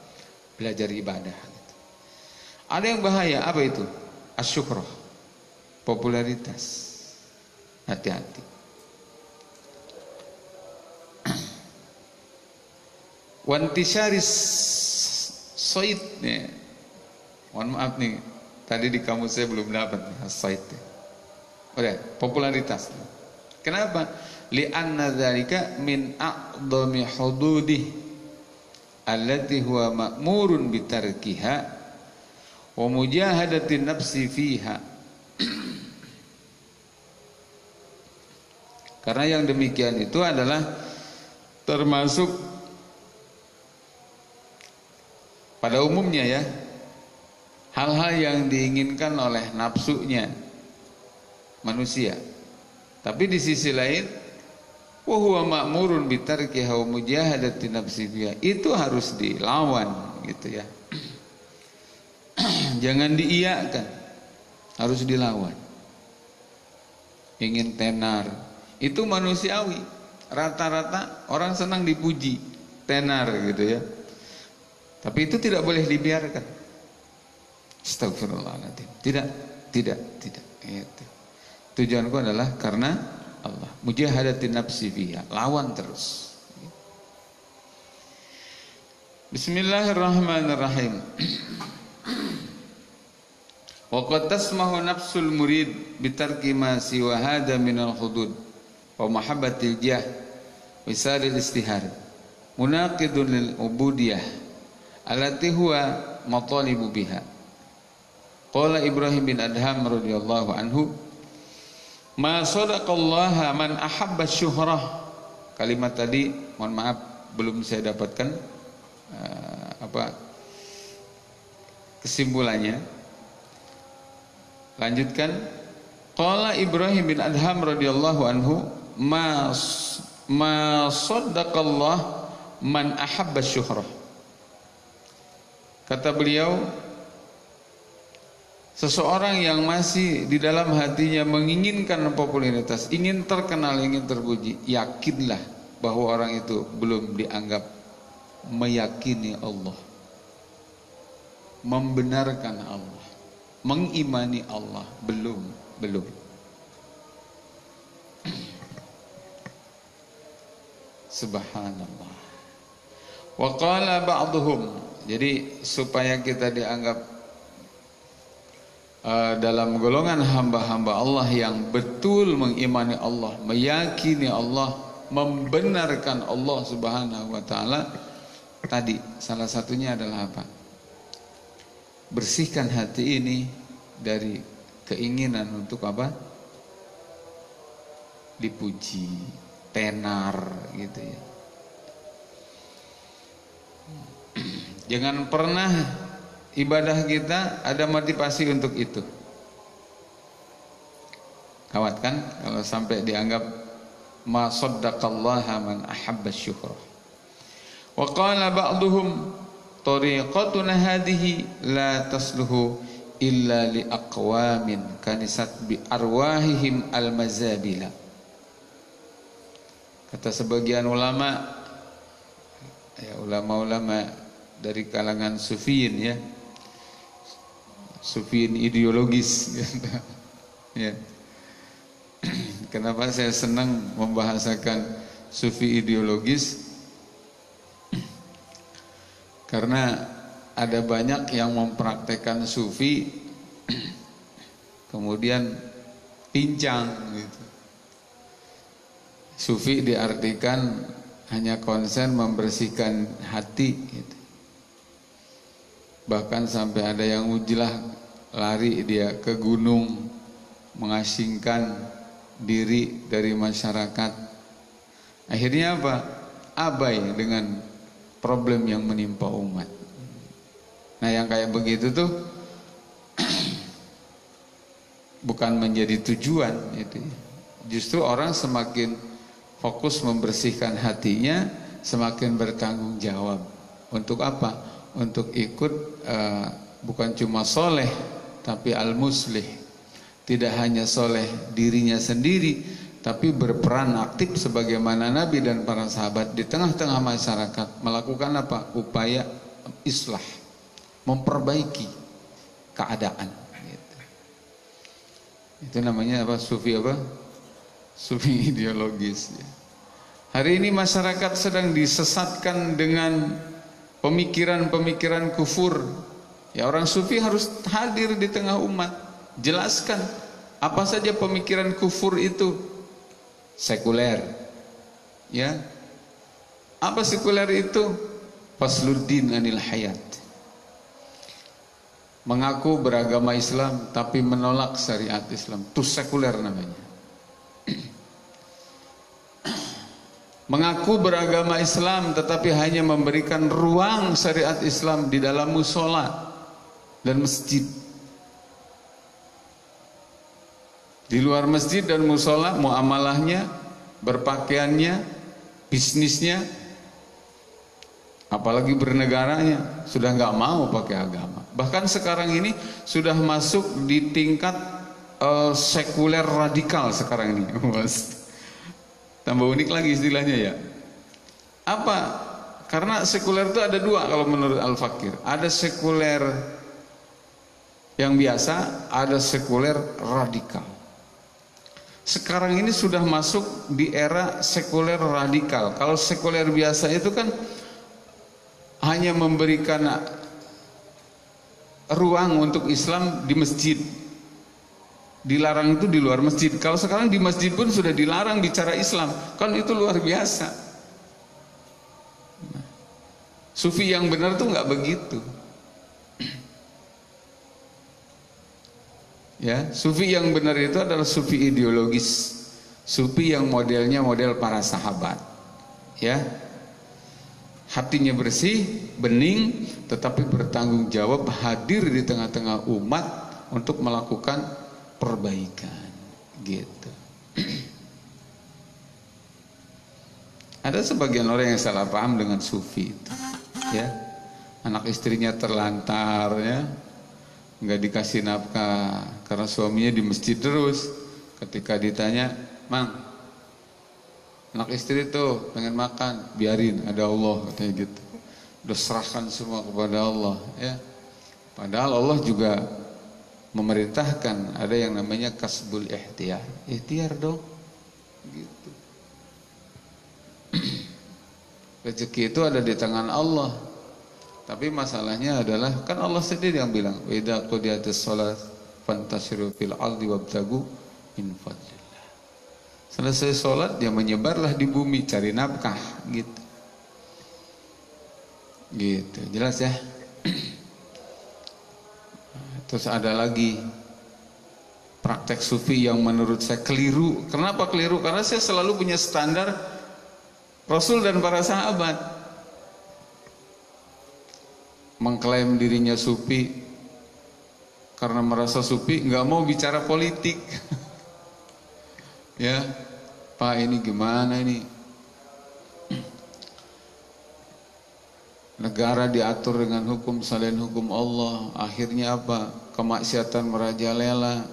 belajar ibadah gitu. Ada yang bahaya, apa itu? Asyuhrah, popularitas. Hati-hati. Wantisyaris soid nih. Mohon maaf nih, tadi di kamus saya belum dapat nih soid. Udah, popularitas. Kenapa? Li'anna dzalika min a'dhami hududih allati huwa ma'murun bitarkiha wa mujahadatin nafsi fiha. Karena yang demikian itu adalah termasuk pada umumnya ya, hal-hal yang diinginkan oleh nafsunya manusia. Tapi di sisi lain, wa huwa ma'murun bitarkiha wa mujahadati nafsi fiha, itu harus dilawan gitu ya. Jangan diiyakan, harus dilawan. Ingin tenar, itu manusiawi. Rata-rata orang senang dipuji, tenar gitu ya. Tapi itu tidak boleh dibiarkan. Astagfirullahaladzim. Tidak. Gitu. Tujuanku adalah karena Allah. Mujahadatin nafsi fiha, lawan terus. Bismillahirrahmanirrahim. Wa qad tasmahu nafsul murid bitarki ma siwa hada minal hudud wa mahabbatil jah wa isalil istihar munaqidun lil ubudiyah allati huwa matalibu biha. Qala Ibrahim bin Adham radhiyallahu anhu, ma sadaqallaha man ahabba syuhrah. Kalimat tadi mohon maaf belum saya dapatkan kesimpulannya. Lanjutkan. Qala Ibrahim bin Adham radhiyallahu anhu, ma saddaqallah man ahabba syuhrah. Kata beliau, seseorang yang masih di dalam hatinya menginginkan popularitas, ingin terkenal, ingin terpuji, yakinlah bahwa orang itu belum dianggap meyakini Allah, membenarkan Allah, mengimani Allah, belum. Subhanallah. Wa qala ba'dhum, jadi supaya kita dianggap dalam golongan hamba-hamba Allah yang betul mengimani Allah, meyakini Allah, membenarkan Allah Subhanahu wa taala, tadi salah satunya adalah apa? Bersihkan hati ini dari keinginan untuk apa? Dipuji, tenar gitu ya. Jangan pernah ibadah kita ada motivasi untuk itu. Kawat kan kalau sampai dianggap ma saddaqallaha man ahabba syuhrah. Wa qala ba'duhum tariqatuna hadhihi la tasluhu illa li aqwamin kanisat bi arwahihim al-mazabila. Kata sebagian ulama, ya ulama-ulama dari kalangan sufiyin ya, sufiyin ideologis gitu. Ya. Kenapa saya senang membahasakan sufi ideologis? Karena ada banyak yang mempraktekkan sufi kemudian pincang gitu. Sufi diartikan hanya konsen membersihkan hati gitu. Bahkan sampai ada yang ujlah lari dia ke gunung mengasingkan diri dari masyarakat. Akhirnya apa? Abai dengan problem yang menimpa umat. Nah yang kayak begitu tuh bukan menjadi tujuan itu. Justru orang semakin fokus membersihkan hatinya, semakin bertanggung jawab. Untuk apa? Untuk ikut bukan cuma soleh, tapi al-muslih. Tidak hanya soleh dirinya sendiri, tapi berperan aktif sebagaimana Nabi dan para sahabat di tengah-tengah masyarakat melakukan apa? Upaya islah, memperbaiki keadaan. Gitu. Itu namanya apa? Sufi apa? Sufi ideologis. Hari ini masyarakat sedang disesatkan dengan pemikiran-pemikiran kufur. Ya orang sufi harus hadir di tengah umat, jelaskan apa saja pemikiran kufur itu. Sekuler, ya. Apa sekuler itu? Fasluddin anil hayat. Mengaku beragama Islam tapi menolak syariat Islam, itu sekuler namanya. Mengaku beragama Islam tetapi hanya memberikan ruang syariat Islam di dalam musola dan masjid. Di luar masjid dan musola, muamalahnya, berpakaiannya, bisnisnya, apalagi bernegaranya, sudah nggak mau pakai agama. Bahkan sekarang ini sudah masuk di tingkat sekuler radikal sekarang ini. Tambah unik lagi istilahnya ya. Apa? Karena sekuler itu ada dua kalau menurut Al-Fakir. Ada sekuler yang biasa, ada sekuler radikal. Sekarang ini sudah masuk di era sekuler radikal. Kalau sekuler biasa itu kan hanya memberikan ruang untuk Islam di masjid. Dilarang itu di luar masjid. Kalau sekarang di masjid pun sudah dilarang bicara Islam. Kan itu luar biasa. Sufi yang benar tuh nggak begitu. Ya, sufi yang benar itu adalah sufi ideologis, sufi yang modelnya model para sahabat, ya, hatinya bersih, bening, tetapi bertanggung jawab hadir di tengah-tengah umat untuk melakukan perbaikan, gitu. Ada sebagian orang yang salah paham dengan sufi itu, ya, anak istrinya terlantar, ya. Nggak dikasih nafkah karena suaminya di masjid terus. Ketika ditanya, "Mang, anak istri tuh pengen makan, biarin, ada Allah," katanya gitu. Udah serahkan semua kepada Allah, ya. Padahal Allah juga memerintahkan ada yang namanya kasbul ihtiyar. Ihtiyar dong, gitu. Rezeki itu ada di tangan Allah. Tapi masalahnya adalah kan Allah sendiri yang bilang, "Wa idza qudiyatis shalah fantashiru fil ardi wabtagu min fadlillah." Selesai sholat dia menyebarlah di bumi cari nafkah, gitu. Gitu, jelas ya? Terus ada lagi praktek sufi yang menurut saya keliru. Kenapa keliru? Karena saya selalu punya standar Rasul dan para sahabat. Mengklaim dirinya sufi karena merasa sufi, nggak mau bicara politik. Ya, Pak, ini gimana ini? Negara diatur dengan hukum selain hukum Allah. Akhirnya apa? kemaksiatan merajalela,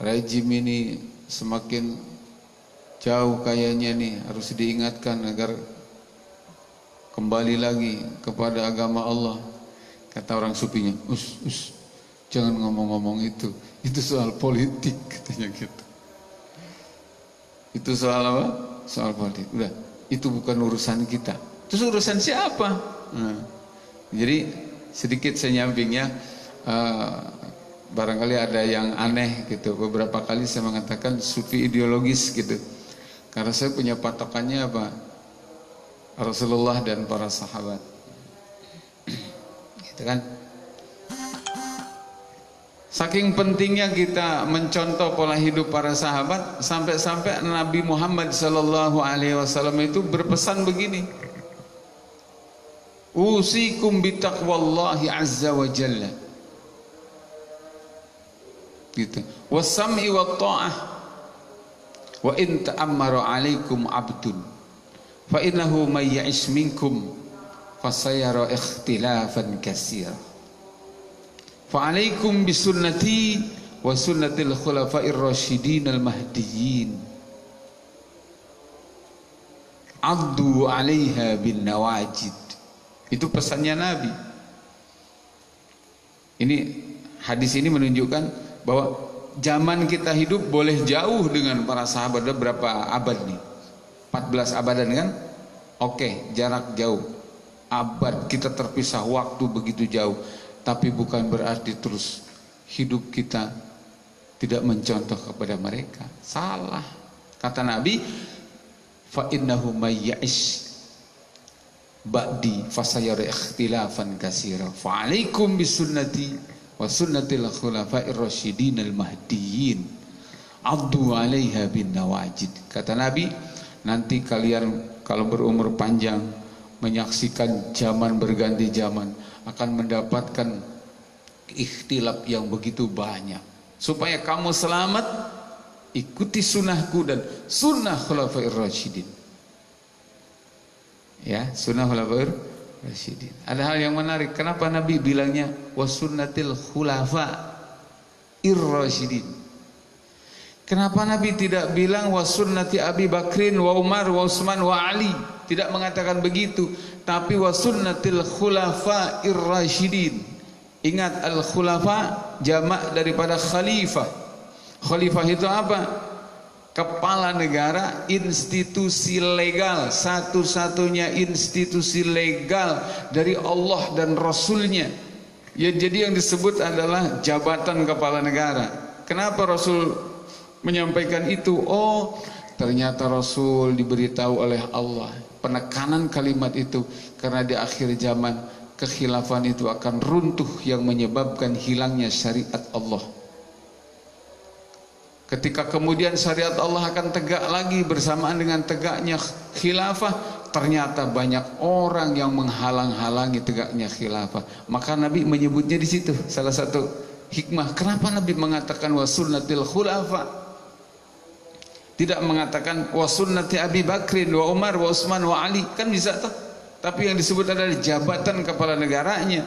rejim ini semakin jauh kayaknya nih, harus diingatkan agar kembali lagi kepada agama Allah. Kata orang sufinya, jangan ngomong-ngomong itu soal politik, katanya gitu. Itu soal apa? Soal politik. Udah, itu bukan urusan kita. Terus urusan siapa? Nah, jadi sedikit saya nyampingnya, barangkali ada yang aneh gitu. Beberapa kali saya mengatakan sufi ideologis gitu, karena saya punya patokannya apa? Rasulullah dan para sahabat, gitu kan? Saking pentingnya kita mencontoh pola hidup para sahabat, sampai-sampai Nabi Muhammad SAW itu berpesan begini, usikum bitaqwallahi azza wa jalla, gitu, wasam'i wa ta'ah, wa in ta'ammara alaikum abdun fa innahu may ya'ish minkum fasayara ikhtilafan katsira fa'alaikum bisunnati wa sunnatil khulafa'ir rasyidin al-mahdiyyin addu 'alaiha bin nawajid. Itu pesannya Nabi. Ini hadis ini menunjukkan bahwa zaman kita hidup boleh jauh dengan para sahabat. Ada berapa abad nih? 14 abadan kan? Oke, jarak jauh, abad kita terpisah, waktu begitu jauh. Tapi bukan berarti terus hidup kita tidak mencontoh kepada mereka. Salah. Kata Nabi, fa innahu may ya'ish ba'di fasayara ikhtilafan katsira fa 'alaikum bisunnati wa sunnatil khulafa'ir rasyidin al-mahdiyyin addu 'alaiha bin nawajid. Kata Nabi, nanti kalian kalau berumur panjang menyaksikan zaman berganti zaman akan mendapatkan ikhtilaf yang begitu banyak. Supaya kamu selamat, ikuti sunnahku dan sunnah khulafair rasyidin. Ya, sunnah khulafair rasyidin. Ada hal yang menarik. Kenapa Nabi bilangnya wasunnatil khulafair rasyidin? Kenapa Nabi tidak bilang wasunnati Abi Bakrin wa Umar wa Utsman wa Ali? Tidak mengatakan begitu, tapi wasunnatil khulafair rasyidin. Ingat, al-khulafa jamak daripada khalifah. Khalifah itu apa? Kepala negara, institusi legal, satu-satunya institusi legal dari Allah dan Rasulnya. Ya, jadi yang disebut adalah jabatan kepala negara. Kenapa Rasul menyampaikan itu? Oh, ternyata Rasul diberitahu oleh Allah penekanan kalimat itu karena di akhir zaman kekhilafan itu akan runtuh yang menyebabkan hilangnya syariat Allah. Ketika kemudian syariat Allah akan tegak lagi bersamaan dengan tegaknya khilafah, ternyata banyak orang yang menghalang-halangi tegaknya khilafah. Maka Nabi menyebutnya di situ salah satu hikmah. Kenapa Nabi mengatakan wasunnatil khulafa? Tidak mengatakan wasunnati Abi Bakrin wa Umar wa Utsman wa Ali, kan bisa tuh. Tapi yang disebut adalah jabatan kepala negaranya,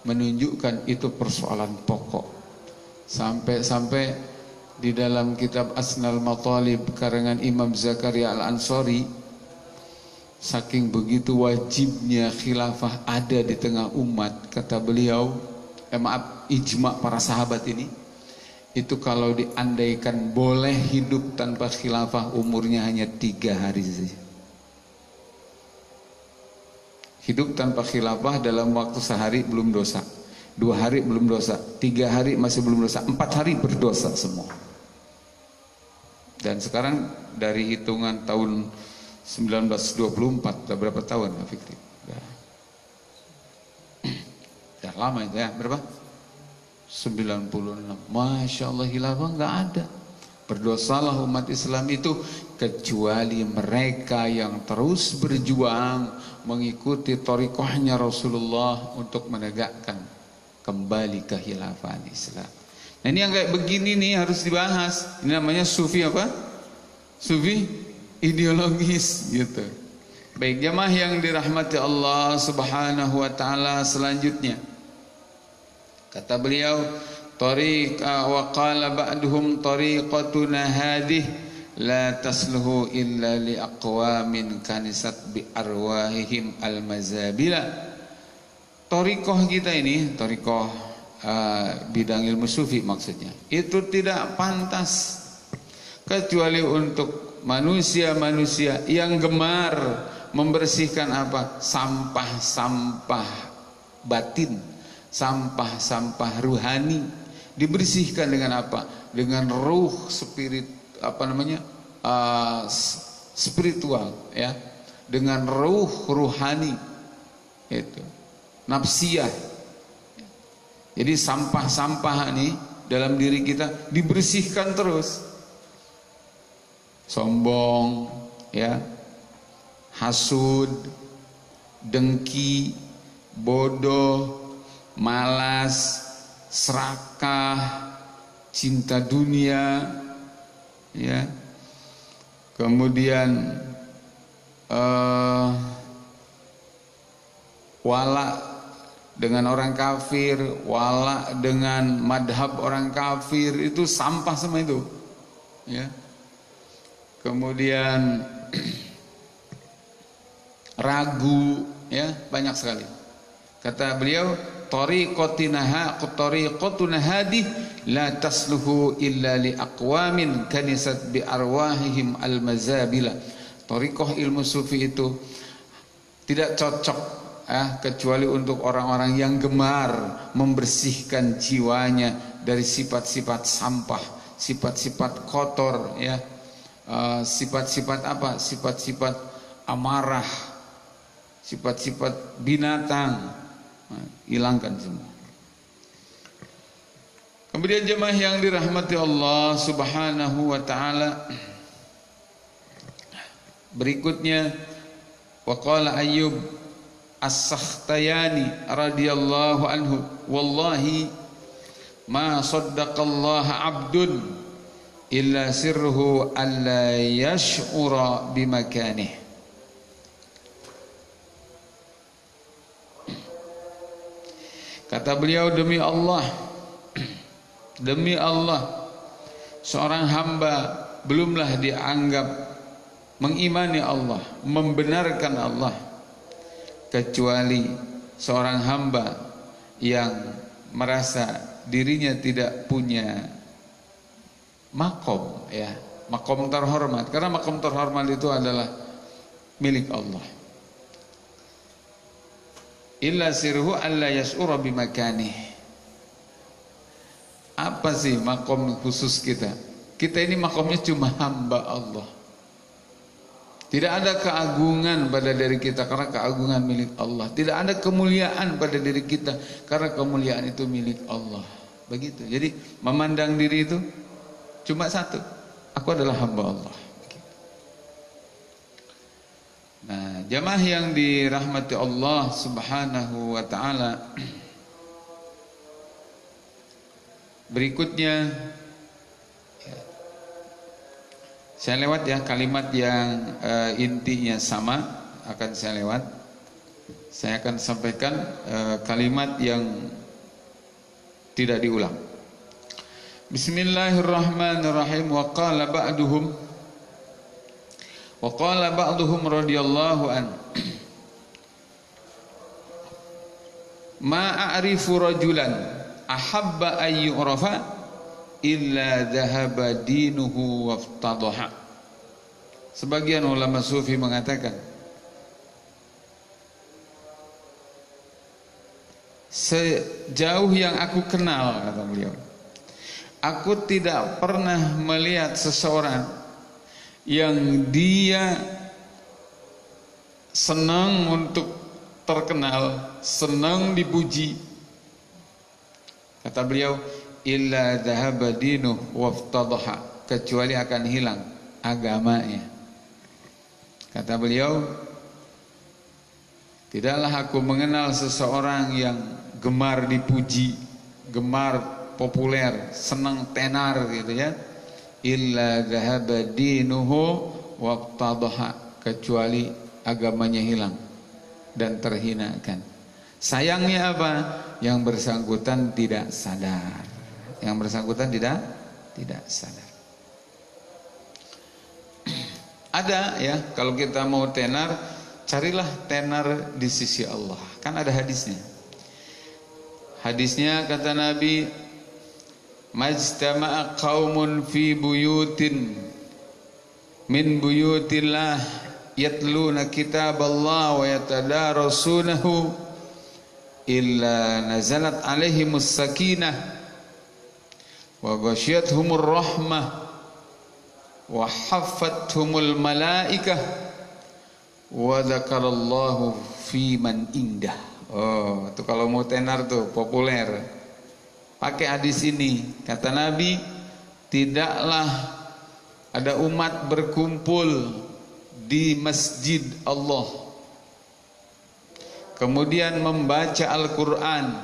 menunjukkan itu persoalan pokok. Sampai-sampai di dalam kitab Asnal Matalib karangan Imam Zakaria Al-Ansari, saking begitu wajibnya khilafah ada di tengah umat, kata beliau, ijma para sahabat ini, itu kalau diandaikan boleh hidup tanpa khilafah, umurnya hanya 3 hari saja. Hidup tanpa khilafah dalam waktu sehari belum dosa, 2 hari belum dosa, 3 hari masih belum dosa, 4 hari berdosa semua. Dan sekarang dari hitungan tahun 1924, udah berapa tahun fiktif? Udah lama itu ya, berapa? 96. Masya Allah, khilafah nggak ada. Berdosalah umat Islam itu kecuali mereka yang terus berjuang mengikuti thariqahnya Rasulullah untuk menegakkan kembali kekhilafan Islam. Nah, ini yang kayak begini nih harus dibahas. Ini namanya sufi apa? Sufi ideologis gitu. Baik jamaah yang dirahmati Allah Subhanahu wa taala, selanjutnya Kata beliau, wa qala ba'duhum tariqatuna hadih la tasluhu illa li aqwamin kanisat bi arwahihim al-mazabila. Tariqah kita ini, tariqah bidang ilmu sufi maksudnya, itu tidak pantas kecuali untuk manusia-manusia yang gemar membersihkan apa? Sampah-sampah batin, sampah-sampah ruhani. Dibersihkan dengan apa? Dengan ruh, spirit, spiritual, ya, dengan ruh ruhani, itu nafsiyah. Jadi sampah-sampah ini dalam diri kita dibersihkan terus. Sombong, ya, hasud, dengki, bodoh, malas, serakah, cinta dunia, ya, kemudian wala dengan orang kafir, wala dengan madhab orang kafir, itu sampah semua itu, ya. Kemudian ragu, ya, banyak sekali. Kata beliau, tariqatuna hadih la tasluhu illa li aqwamin kanisat bi arwahihim al-mazabila. Tariqah ilmu sufi itu tidak cocok kecuali untuk orang-orang yang gemar membersihkan jiwanya dari sifat-sifat sampah, sifat-sifat kotor, ya, sifat-sifat apa? Sifat-sifat amarah, sifat-sifat binatang. Hilangkan semua. Kemudian jemaah yang dirahmati Allah Subhanahu wa taala, berikutnya waqala Ayyub As-Sakhtiyani radhiyallahu anhu, wallahi ma saddaqallaha 'abdun illa sirruhu alla yash'ura bimakanih. Kata beliau, demi Allah, demi Allah, seorang hamba belumlah dianggap mengimani Allah, membenarkan Allah, kecuali seorang hamba yang merasa dirinya tidak punya makom, ya, makom terhormat. Karena makom terhormat itu adalah milik Allah. Illa sirhu alla yas'ura bimakanih. Apa sih makom khusus kita? Kita ini makomnya cuma hamba Allah. Tidak ada keagungan pada diri kita karena keagungan milik Allah. Tidak ada kemuliaan pada diri kita karena kemuliaan itu milik Allah. Begitu. Jadi memandang diri itu cuma satu, aku adalah hamba Allah. Nah, jamaah yang dirahmati Allah Subhanahu wa taala, berikutnya saya lewat ya kalimat yang intinya sama, akan saya lewat. Saya akan sampaikan kalimat yang tidak diulang. Bismillahirrahmanirrahim. Wa qala ba'duhum radhiyallahu an, ma a'rifu rajulan ahabba an yu'rafa illa dhahaba dinuhu waftadaha. Sebagian ulama sufi mengatakan, sejauh yang aku kenal, kata beliau, aku tidak pernah melihat seseorang yang dia senang untuk terkenal, senang dipuji. Kata beliau, illa dhahaba dinuhu waftadaha, kecuali akan hilang agamanya. Kata beliau, tidaklah aku mengenal seseorang yang gemar dipuji, gemar populer, senang tenar gitu ya. Illa dhahaba dinuhu waftadaha, kecuali agamanya hilang dan terhinakan. Sayangnya apa? Yang bersangkutan tidak sadar. Yang bersangkutan tidak sadar. Ada ya, kalau kita mau tenar, carilah tenar di sisi Allah. Kan ada hadisnya. Hadisnya kata Nabi, majtama'a qaumun fi buyutin min buyutillah yatluna kitaballah wa yatadarasunahu illa nazalat alaihimus sakinah wa ghasyiyatuhumur rahmah wa haffathumul malaikah wa dzakarallahu fi man indah. Oh, itu kalau mau tenar tuh populer. Pakai hadis ini. Kata Nabi, tidaklah ada umat berkumpul di masjid Allah, kemudian membaca Al-Quran,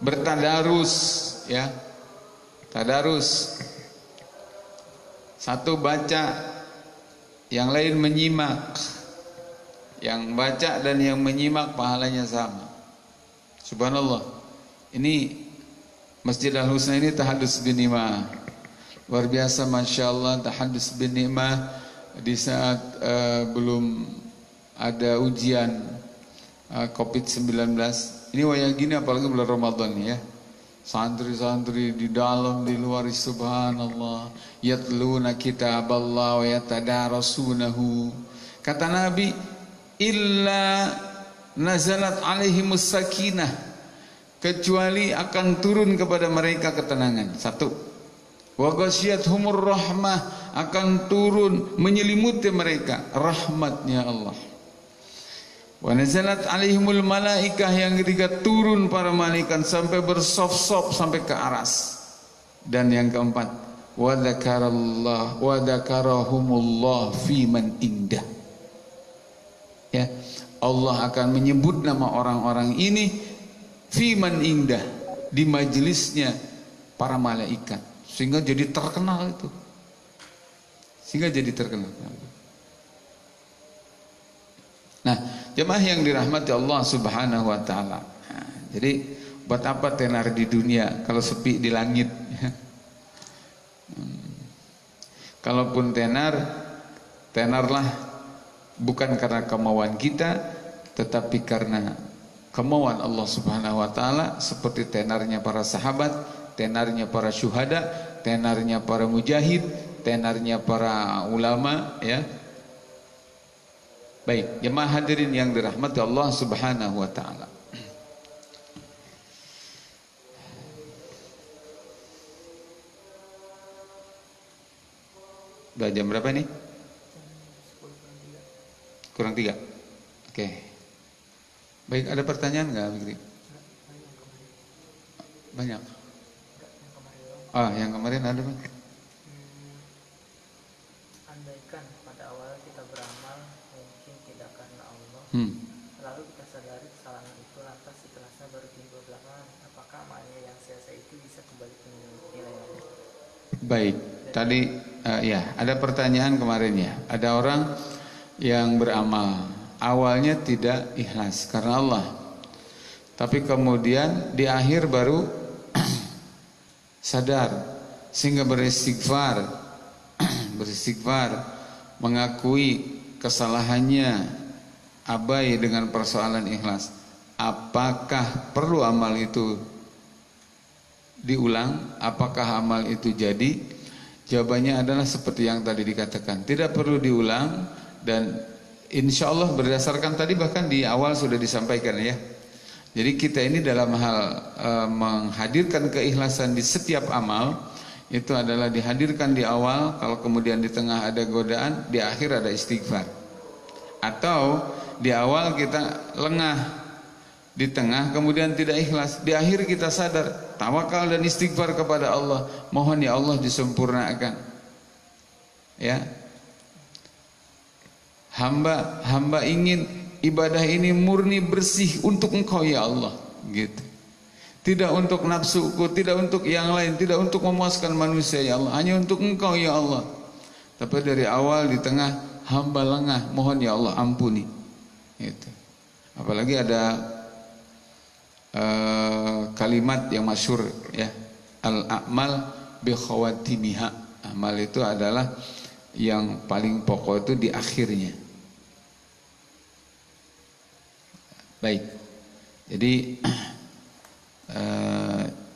bertadarus, ya, tadarus. Satu baca, yang lain menyimak. Yang baca dan yang menyimak pahalanya sama. Subhanallah. Ini Masjid Al-Husna ini tahadus bin ni'mah. Luar biasa, Masya Allah, tahadus bin ni'mah di saat belum ada ujian COVID-19. Ini wayang gini apalagi bulan Ramadan ya. Santri-santri di dalam di luar, subhanallah, yatluna kitaballah wa yatadarasunahu. Kata Nabi, illa nazalat alaihimus sakinah, kecuali akan turun kepada mereka ketenangan. Satu, wa ghasyiyatuhumur rahmah, akan turun menyelimuti mereka rahmatnya Allah. Wa nazalat alaihimul malaikah, yang ketiga turun para malaikat sampai bersop-sop sampai ke aras. Dan yang keempat, wa dzakarahumullah fi man indah. Ya, Allah akan menyebut nama orang-orang ini fi man indah, di majelisnya para malaikat, sehingga jadi terkenal itu. Sehingga jadi terkenal. Nah, jemaah yang dirahmati Allah Subhanahu wa taala. Nah, jadi buat apa tenar di dunia kalau sepi di langit? Kalaupun tenar, tenarlah bukan karena kemauan kita, tetapi karena kemauan Allah Subhanahu wa taala, seperti tenarnya para sahabat, tenarnya para syuhada, tenarnya para mujahid, tenarnya para ulama, ya. Baik, jemaah hadirin yang dirahmati Allah Subhanahu wa taala. Udah jam berapa nih? Kurang 3. Oke. Baik, ada pertanyaan enggak, Fikri? Banyak. Yang kemarin ada, Bang.
Andaikan pada awal kita beramal mungkin tidak karena Allah, lalu kita sadari kesalahan itu, lantas ikhlasnya baru timbul belakangan, apakah amalnya yang sia-sia itu bisa kembali ke nilainya?
Baik, tadi ya ada pertanyaan kemarin ya. Ada orang yang beramal awalnya tidak ikhlas karena Allah, tapi kemudian di akhir baru sadar, sehingga beristighfar, mengakui kesalahannya, abai dengan persoalan ikhlas. Apakah perlu amal itu diulang? Apakah amal itu jadi? Jawabannya adalah seperti yang tadi dikatakan, tidak perlu diulang. Dan insya Allah berdasarkan tadi bahkan di awal sudah disampaikan ya. Jadi kita ini dalam hal menghadirkan keikhlasan di setiap amal, itu adalah dihadirkan di awal. Kalau kemudian di tengah ada godaan, di akhir ada istighfar. Atau di awal kita lengah, di tengah kemudian tidak ikhlas, di akhir kita sadar, tawakal dan istighfar kepada Allah, mohon ya Allah disempurnakan. Ya, hamba ingin ibadah ini murni bersih untuk Engkau ya Allah, gitu. Tidak untuk nafsuku, tidak untuk yang lain, tidak untuk memuaskan manusia ya Allah, hanya untuk Engkau ya Allah. Tapi dari awal di tengah hamba lengah, mohon ya Allah ampuni. Gitu. Apalagi ada kalimat yang masyhur ya, al-a'mal bi khawatimiha. Amal itu adalah yang paling pokok itu di akhirnya. Baik. Jadi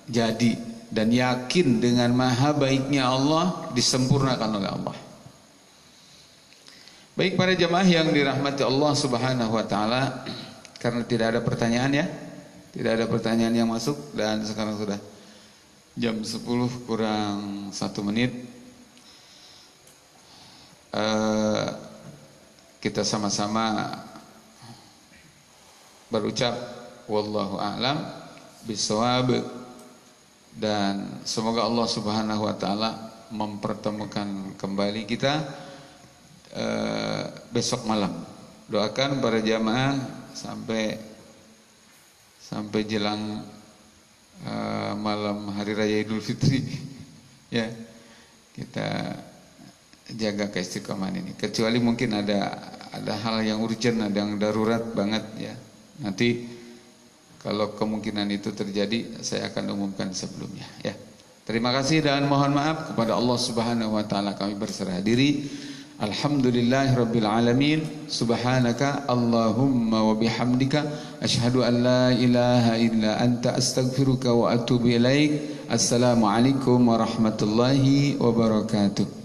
jadi dan yakin dengan maha baiknya Allah, disempurnakan oleh Allah. Baik para jamaah yang dirahmati Allah Subhanahu wa taala, karena tidak ada pertanyaan ya. Tidak ada pertanyaan yang masuk dan sekarang sudah jam 10 kurang 1 menit. Kita sama-sama berucap wallahu a'lam bishawab, dan semoga Allah Subhanahu wa taala mempertemukan kembali kita besok malam. Doakan para jamaah sampai jelang malam hari raya Idul Fitri ya, kita jaga keistiqomahan ini. Kecuali mungkin ada hal yang urgent, ada yang darurat banget ya. Nanti kalau kemungkinan itu terjadi, saya akan umumkan sebelumnya ya. Terima kasih dan mohon maaf kepada Allah Subhanahu wa taala, kami berserah diri. Alhamdulillahirabbil alamin. Subhanaka Allahumma wa bihamdika asyhadu an la ilaha illa anta astaghfiruka wa atubu ilaik. Assalamualaikum warahmatullahi wabarakatuh.